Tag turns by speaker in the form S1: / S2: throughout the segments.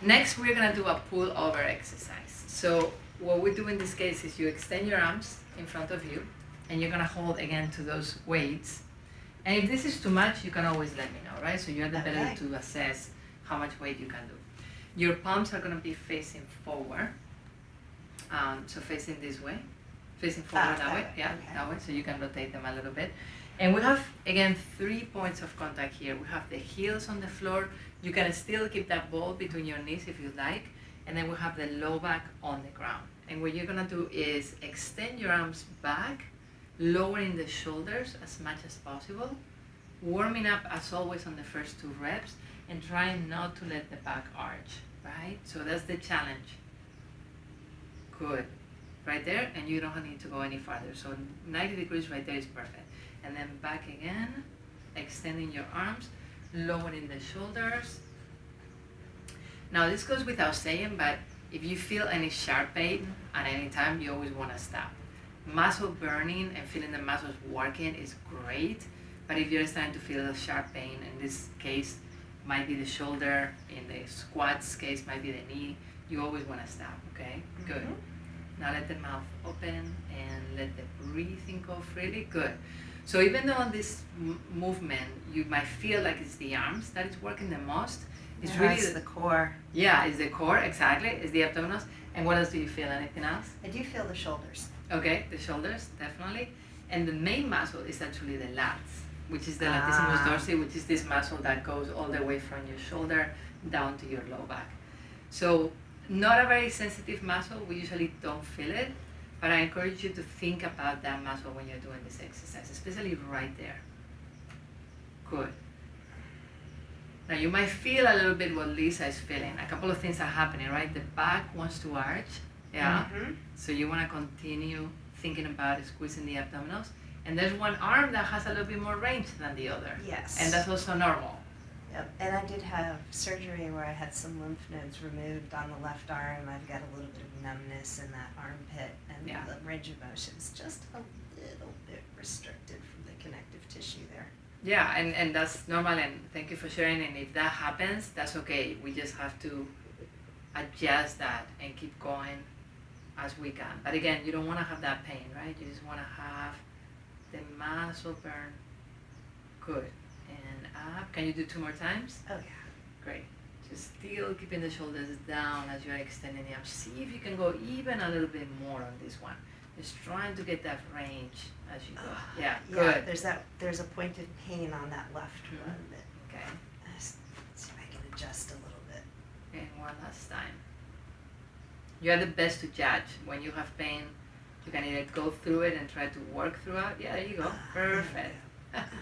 S1: Next, we're gonna do a pullover exercise. So what we do in this case is you extend your arms in front of you, and you're gonna hold again to those weights. And if this is too much, you can always let me know, right? So you're the better to assess how much weight you can do. Your palms are gonna be facing forward. So facing this way, facing forward that way, that way, so you can rotate them a little bit. And we have, again, 3 points of contact here. We have the heels on the floor. You can still keep that ball between your knees if you like. And then we have the low back on the ground. And what you're gonna do is extend your arms back, lowering the shoulders as much as possible, warming up as always on the first 2 reps, and trying not to let the back arch, right? So that's the challenge. Good. Right there, and you don't need to go any farther. So 90 degrees right there is perfect. And then back again, extending your arms, lowering the shoulders. Now this goes without saying, but if you feel any sharp pain at any time, you always want to stop. Muscle burning and feeling the muscles working is great, but if you're starting to feel a sharp pain, in this case, might be the shoulder, in the squats case, might be the knee, you always want to stop, okay? Good. Now let the mouth open and let the breathing go freely. Good. So even though on this movement, you might feel like it's the arms that is working the most, it's really
S2: the core.
S1: Yeah, it's the core, exactly. It's the abdominals. And what else do you feel? Anything else?
S2: I do feel the shoulders.
S1: Okay, the shoulders, definitely. And the main muscle is actually the lats, which is the latissimus dorsi, which is this muscle that goes all the way from your shoulder down to your low back. So not a very sensitive muscle, we usually don't feel it, but I encourage you to think about that muscle when you're doing this exercise, especially right there. Good. Now you might feel a little bit what Lisa is feeling. A couple of things are happening, right? The back wants to arch, so you want to continue thinking about squeezing the abdominals. And there's one arm that has a little bit more range than the other.
S2: Yes.
S1: And that's also normal.
S2: Yep, and I did have surgery where I had some lymph nodes removed on the left arm. I've got a little bit of numbness in that armpit, and the range of motion is just a little bit restricted from the connective tissue there.
S1: Yeah, and that's normal, and thank you for sharing. And if that happens, that's okay. We just have to adjust that and keep going as we can. But again, you don't want to have that pain, right? You just want to have the muscle burn. Good. And up. Can you do 2 more times?
S2: Oh yeah.
S1: Great. Just still keeping the shoulders down as you're extending the arms. See if you can go even a little bit more on this one. Just trying to get that range as you go. Yeah, good.
S2: There's a point of pain on that left one.
S1: Okay.
S2: Let's see if I can adjust a little bit.
S1: And one last time. You are the best to judge. When you have pain, you can either go through it and try to work through it. Yeah, there you go. Perfect.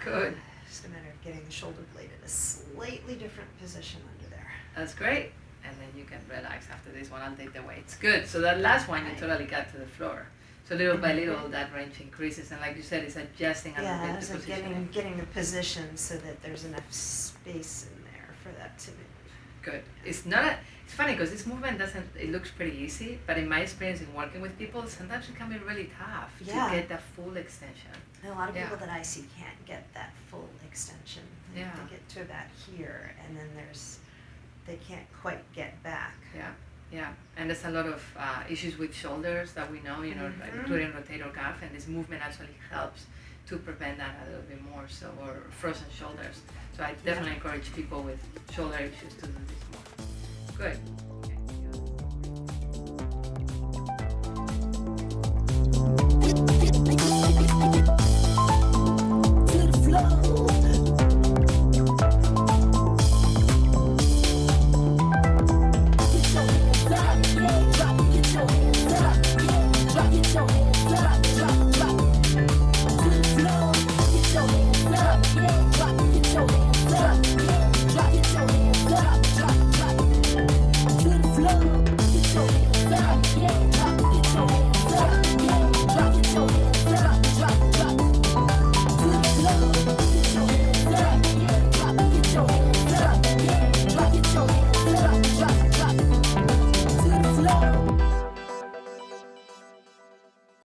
S1: Good.
S2: Just a matter of getting the shoulder blade in a slightly different position under there.
S1: That's great. And then you can relax after this one. I'll take the weights. Good. So that last one, you totally got to the floor. So little by little, that range increases. And like you said, it's adjusting a little bit the position.
S2: Getting the position so that there's enough space in there for that to move.
S1: Good. It's funny because this movement it looks pretty easy, but in my experience in working with people, sometimes it can be really tough to get that full extension.
S2: And a lot of people that I see can't get that full extension. They get to about here, and then they can't quite get back.
S1: Yeah, and there's a lot of issues with shoulders that we know, including rotator cuff, and this movement actually helps to prevent that a little bit more, so, or frozen shoulders. So I definitely encourage people with shoulder issues to do this more. Good.